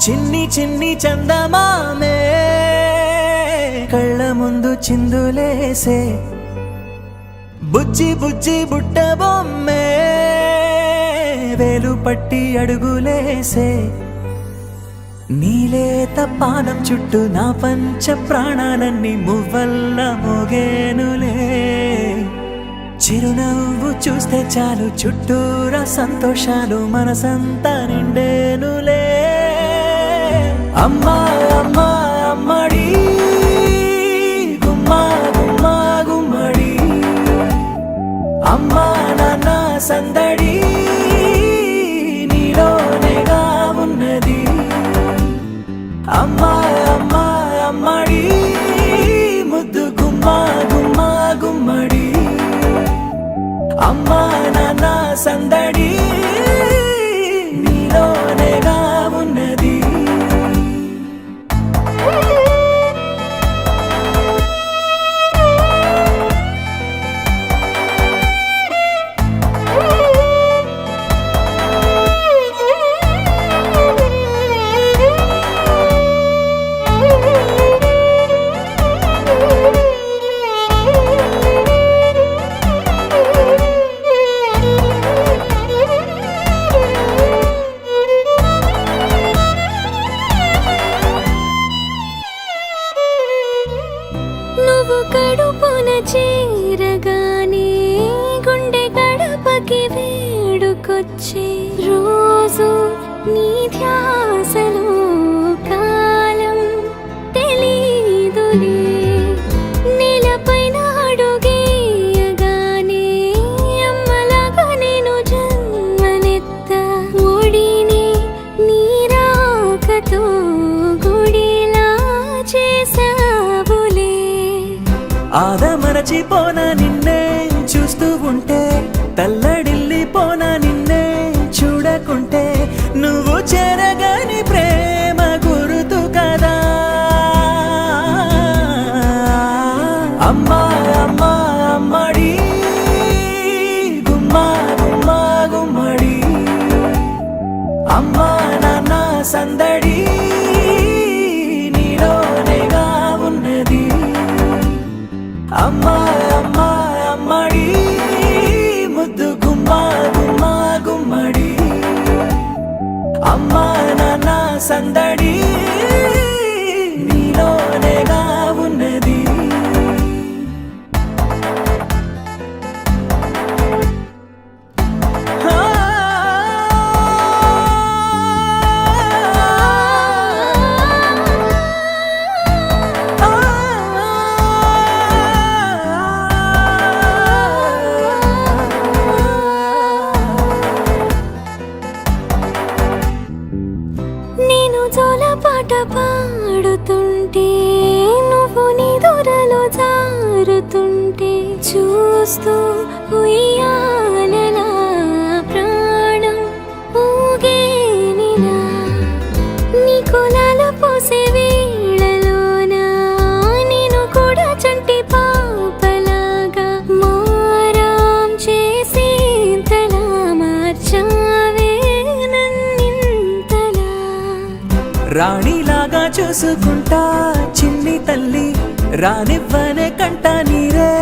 చిన్ని చిన్ని చందమామే కళ్ళ ముందు చిందులేసే బుజ్జి బుజ్జి బుట్ట బొమ్మే వేలు పట్టి అడుగులేసే నీలేత పానం చుట్టూ నా పంచ ప్రాణాలన్నీ మువ్వల్ల మోగేనులే చిరునవ్వు చూస్తే చాలు చుట్టూరా సంతోషాలు మనసంతా నిండేనులే అమ్మా అమ్మా అమ్మడి గుమ్మా గుమ్మా గుమ్మడి అమ్మా నాన్న సందడి నీలోనేగా ఉన్నది అమ్మా అమ్మా అమ్మడి ముద్దు గుమ్మా గుమ్మా గుమ్మడి అమ్మా నాన్న సందడి నీలోనేగా ఉన్నది కడుపున చేరగానే గుండె గడపకి వేడుకొచ్చే రోజు నీ ధ్యాసలో కాలం తెలీదులే నేలపైన అడుగేయగానే అమ్మలాగా నేను జన్మనెత్త ఒడిని నీ రాకతో గుడిలా చేసావులే ఆదమరచిపోనా నిన్నే చూస్తూ ఉంటే తల్లడిల్లిపోనా నిన్నే చూడకుంటే నువ్వు చెరగని ప్రేమ గురుతు కదా అమ్మా అమ్మా అమ్మడి గుమ్మా గుమ్మా గుమ్మడి అమ్మా నాన్న సందడి నీలోనేగా ఉన్నది అమ్మా అమ్మా అమ్మడి ముద్దు గుమ్మా గుమ్మా గుమ్మడి అమ్మా నాన్న సందడి నీలోనేగా ఉన్నది పాట పాడుతుంటే నువ్వు నీ దూరలో జారుతుంటే చూస్తూ ఉయ్యాలలా ప్రాణం ఊగేనిలా నీ కులాల పోసే వేళలోనా నేను కూడా చంటి పాపలాగా మారాం చేసేంతలా మార్చావే నన్నింతలా రాణిలాగా చూసుకుంటా చిన్ని తల్లి రానివ్వనే కంట నీరే